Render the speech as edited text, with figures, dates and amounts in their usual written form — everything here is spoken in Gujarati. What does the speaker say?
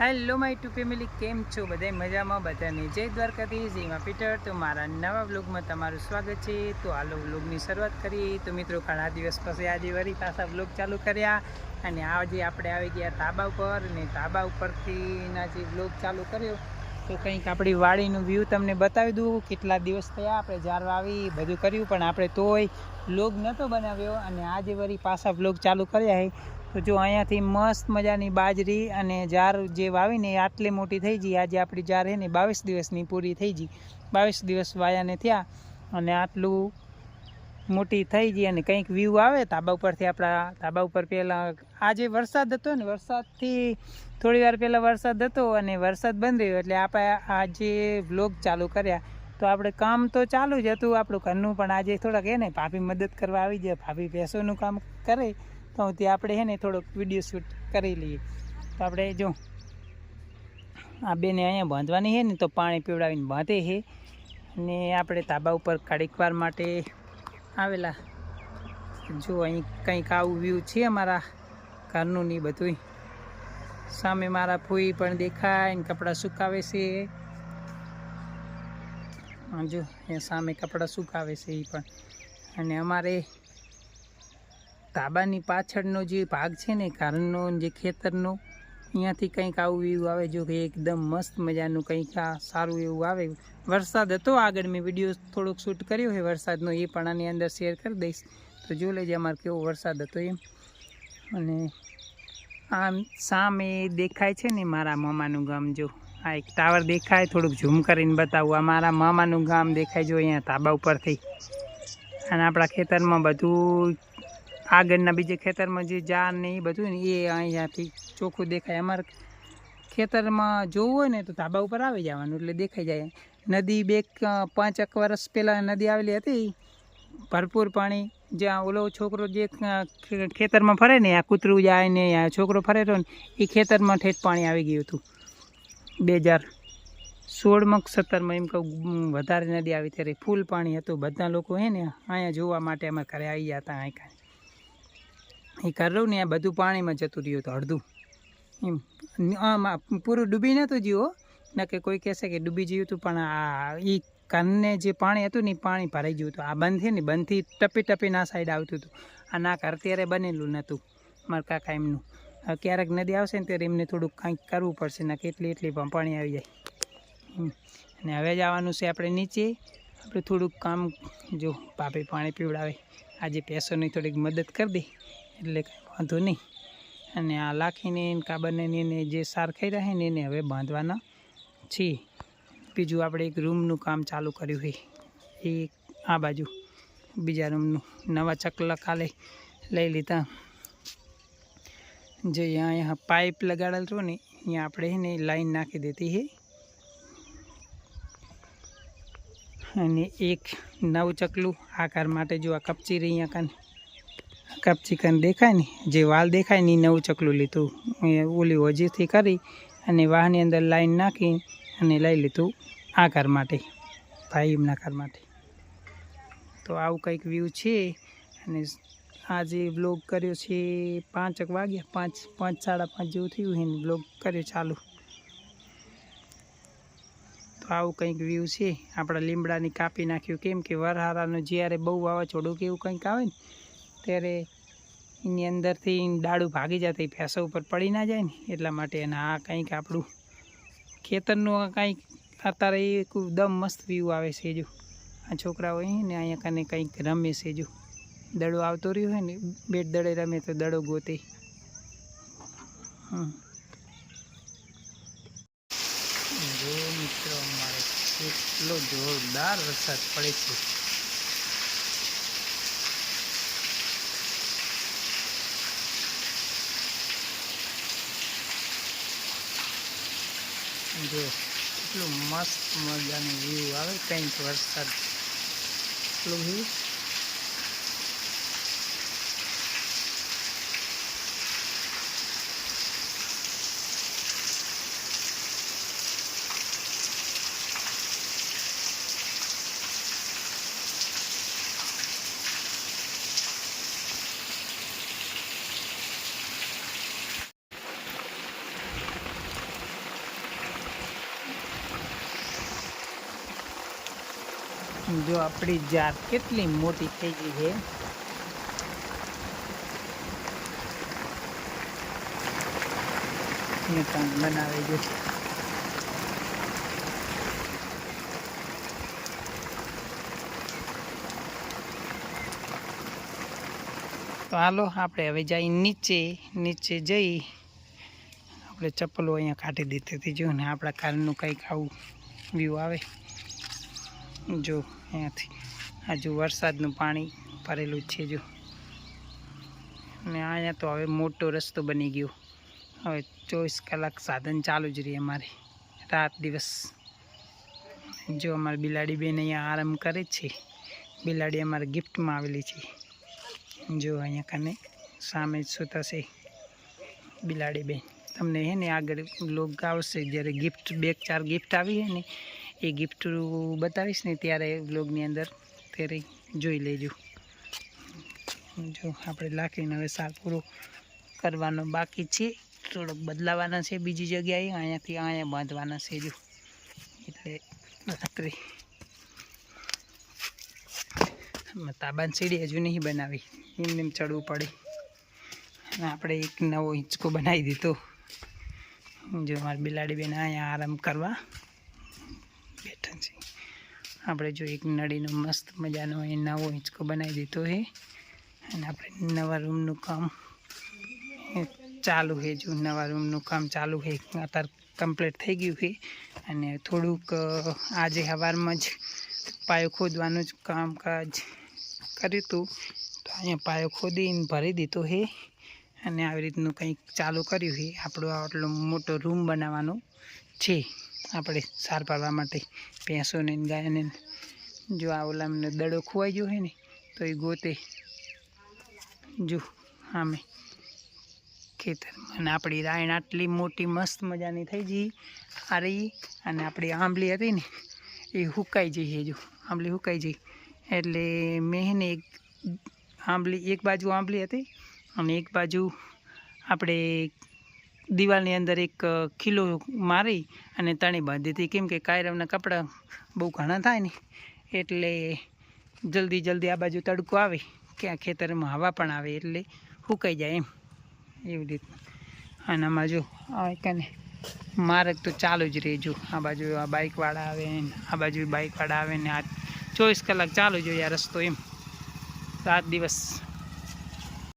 હેલો માય ટુ ફેમિલી, કેમ છો બધા? મજામાં? બધાને જય દ્વારકાધીશ, જય માં પીટર. તો મારા નવા વ્લોગમાં તમારું સ્વાગત છે. તો હાલો વ્લોગની શરૂઆત કરીએ. તો મિત્રો, ઘણા દિવસ પછી આજે વળી પાછા વ્લોગ ચાલુ કર્યા અને આજે આપણે આવી ગયા ધાબા ઉપર અને ધાબા ઉપરથી જે વ્લોગ ચાલુ કર્યો તો કંઈક આપણી વાડીનું વ્યૂ તમને બતાવી દઉં. કેટલા દિવસ થયા આપણે જારવા આવી બધું કર્યું પણ આપણે તોય વ્લોગ નહોતો બનાવ્યો અને આજે વળી પાછા વ્લોગ ચાલુ કર્યા છે. તો જો અહીંયાથી મસ્ત મજાની બાજરી અને જાર જે વાવીને આટલી મોટી થઈ ગઈ. આજે આપણી જાર છે ને 22 દિવસની પૂરી થઈ ગઈ. 22 દિવસ વાયાને થયા અને આટલું મોટી થઈ ગઈ અને કંઈક વ્યૂ આવે ધાબા ઉપરથી. આપણા ધાબા ઉપર પહેલાં આજે વરસાદ હતો ને, વરસાદથી થોડી વાર પહેલાં વરસાદ હતો અને વરસાદ બંધ રહ્યો એટલે આપણે આજે વ્લોગ ચાલુ કર્યા. તો આપણે કામ તો ચાલુ જ હતું આપણું ઘરનું, પણ આજે થોડાક ને ભાભી મદદ કરવા આવી જાય. ભાભી ભેંસોનું કામ કરે તો ત્યાં આપણે છે ને થોડોક વિડીયો શૂટ કરી લઈએ. તો આપણે જો આ બેને અહીંયા બાંધવાની છે ને તો પાણી પીવડાવીને બાંધે છે અને આપણે ધાબા ઉપર ઘડીક વાર માટે આવેલા. જો અહીં કંઈક આવું વ્યૂ છે અમારા ઘરનું ને બધું. સામે મારા ફૂઈ પણ દેખાય ને કપડાં સુકાવે છે. જો એ સામે કપડાં સુકાવે છે એ પણ. અને અમારે ધાબાની પાછળનો જે ભાગ છે ને ઘરનો, જે ખેતરનો, અહીંયાથી કંઈક આવું વ્યૂ આવે. જો કે એકદમ મસ્ત મજાનું કંઈક આ સારું એવું આવે. વરસાદ હતો આગળ, મેં વિડીયો થોડોક શૂટ કર્યો છે વરસાદનો, એ પણ આની અંદર શેર કરી દઈશ. તો જો લેજે અમારે કેવો વરસાદ હતો એમ. અને આમ સામે દેખાય છે ને મારા મામાનું ગામ. જો આ એક ટાવર દેખાય, થોડુંક ઝૂમ કરીને બતાવું. આ મારા મામાનું ગામ દેખાય જો અહીંયા ધાબા ઉપરથી. અને આપણા ખેતરમાં બધું આગળના બીજે ખેતરમાં જે જાર ને એ બધું ને એ અહીંયાથી ચોખ્ખું દેખાય. અમારે ખેતરમાં જોવું હોય ને તો ધાબા ઉપર આવી જવાનું એટલે દેખાઈ જાય. નદી 5 વર્ષ પહેલાં નદી આવેલી હતી, ભરપૂર પાણી. જ્યાં ઓલો છોકરો જે ખેતરમાં ફરે ને, આ કૂતરું જાય ને આ છોકરો ફરે તો ને એ ખેતરમાં ઠેઠ પાણી આવી ગયું હતું. 2016માં 17માં એમ કહું વધારે નદી આવી ત્યારે ફૂલ પાણી હતું. બધા લોકો હે ને અહીંયા જોવા માટે અમારા ઘરે આવી ગયા હતા. અહીંયા એ કરું ને આ બધું પાણીમાં જતું રહ્યું હતું અડધું એમ. આમાં પૂરું ડૂબી નહોતું જીવો ને, કે કોઈ કહેશે કે ડૂબી ગયું હતું, પણ આ એ કાનને જે પાણી હતું ને એ પાણી ભરાઈ ગયું હતું. આ બંધ છે ને, બંધથી ટપી ટપીને આ સાઈડ આવતું હતું. આ ના ઘર ત્યારે બનેલું નહોતું મારા કાકા એમનું. ક્યારેક નદી આવશે ને ત્યારે એમને થોડુંક કંઈક કરવું પડશે ને, એટલી પણ પાણી આવી જાય. અને હવે જવાનું છે આપણે નીચે. આપણે થોડુંક કામ, જો ભાભી પાણી પીવડાવે, આજે ભેંસોની થોડીક મદદ કરી દે એટલે કંઈ વાંધો નહીં. અને આ લાખીને કાબરને એને જે સાર ખાઈ રહ્યા ને એને હવે બાંધવાના છીએ. બીજું આપણે એક રૂમનું કામ ચાલુ કર્યું છે એ આ બાજુ બીજા રૂમનું. નવા ચકલા કાલે લઈ લીધા. જો અહીંયા પાઇપ લગાડેલ છો ને, અહીંયા આપણે એને લાઈન નાખી દેતી છે. અને એક નવું ચકલું આકાર માટે જો આ કપચી રહી, અહીંયા કાન કપચી કાન દેખાય ને, જે વાલ દેખાય ને એ નવું ચકલું લીધું. ઓલી હોજીથી કરી અને વાહની અંદર લાઈન નાખી અને લઈ લીધું આ ઘર માટે, ભાઈ એમના ઘર માટે. તો આવું કંઈક વ્યૂ છે. અને આજે વ્લોગ કર્યો છે 5 વાગ્યા, 5 સાડા 5 જેવું થયું એને વ્લોગ કર્યો ચાલુ. તો આવું કંઈક વ્યૂ છે. આપણા લીમડાની કાપી નાખ્યું, કેમ કે વરહારાનું જ્યારે બહુ વાવાઝોડું કે એવું કંઈક આવે ને ત્યારે એની અંદરથી ડાળું ભાગી જતી, ભેંસો ઉપર પડી ના જાય ને એટલા માટે. અને આ કંઈક આપણું ખેતરનું કંઈક અત્યારે એકદમ મસ્ત વ્યૂ આવે છે. જો આ છોકરાઓ ને અહીંયા કને કંઈક રમે છે. જો દડો આવતો રહ્યો હોય ને, બેટ દડે રમે તો દડો ગોતે. જો મિત્રો, અમારે કેટલો જોરદાર વરસાદ પડે છે. જો એટલું મસ્ત મજાનું વ્યૂ આવે કંઈક વરસાદ એટલું વ્યૂ. જો આપણી જાર કેટલી મોટી થઈ ગઈ છે. બનાવી જો તો હાલો આપણે હવે જઈ નીચે જઈ આપણે ચપ્પલો અહીંયા કાઢી દીધી હતી. જો ને આપણા કારનું કંઈક આવું વ્યૂ આવે જો અહીંયાથી. હજુ વરસાદનું પાણી ભરેલું છે જો. ને અહીંયા તો હવે મોટો રસ્તો બની ગયો. હવે 24 કલાક સાધન ચાલુ જ રહે અમારે, રાત દિવસ. જો અમારી બિલાડી બેન અહીંયા આરામ કરે છે. બિલાડી અમારે ગિફ્ટમાં આવેલી છે. જો અહીંયા કને સામે સૂતા છે બિલાડી બેન. તમને હે ને આગળ લોગ આવશે જ્યારે ગિફ્ટ 2-4 ગિફ્ટ આવી છે ને એ ગિફ્ટ બતાવીશ ને ત્યારે વ્લોગની અંદર ત્યારે જોઈ લેજો. જો આપણે લાકડીને હવે સાર પૂરો કરવાનો બાકી છે. થોડોક બદલાવાના છે બીજી જગ્યાએ. અહીંયાથી અહીંયા બાંધવાના છે જો. એટલે રાત્રે તાબાની સીડી હજુ નહીં બનાવી, એમને ચડવું પડે. અને આપણે એક નવો હિંચકો બનાવી દીધો. જો અમારી બિલાડી બેન અહીંયા આરામ કરવા બેઠા છે. આપણે જો એક નળીનો મસ્ત મજાનો એ નવો હિંચકો બનાવી દીધો છે. અને આપણે નવા રૂમનું કામ ચાલુ છે. જો નવા રૂમનું કામ ચાલુ છે, અત્યારે કમ્પ્લીટ થઈ ગયું છે. અને થોડુંક આજે સવારમાં જ પાયો ખોદવાનું જ કામકાજ કર્યું હતું. તો અહીંયા પાયો ખોદીને ભરી દીધો છે. અને આવી રીતનું કંઈક ચાલુ કર્યું છે. આપણો આટલો મોટો રૂમ બનાવવાનો છે આપણે સાર પાડવા માટે ભેંસોને ગાયને. જો આ ઓલામને દડો ખોવાઈ ગયો છે ને તો એ ગોતે જો આમે ખેતરમાં. અને આપણી રાયણ આટલી મોટી મસ્ત મજાની થઈ ગઈ આ રહી. અને આપણી આંબલી હતી ને એ હુકાઈ જઈ છે. જો આંબલી હુકાઈ જઈ એટલે મેં ને એક બાજુ આંબલી હતી અને એક બાજુ આપણે દિવાલની અંદર એક ખીલો મારી અને તણી બાંધી હતી. કેમ કે કાયરવના કપડાં બહુ ઘણા થાય ને એટલે જલ્દી આ બાજુ તડકો આવે કે આ ખેતરમાં હવા પણ આવે એટલે સુકાઈ જાય એમ એવી રીતના. અને આમાં જો કને માર્ગ તો ચાલુ જ રહે. જો આ બાજુ આ બાઇકવાળા આવે ને આ બાજુ બાઇકવાળા આવે ને આ 24 કલાક ચાલુ જ હોય આ રસ્તો એમ, રાત દિવસ.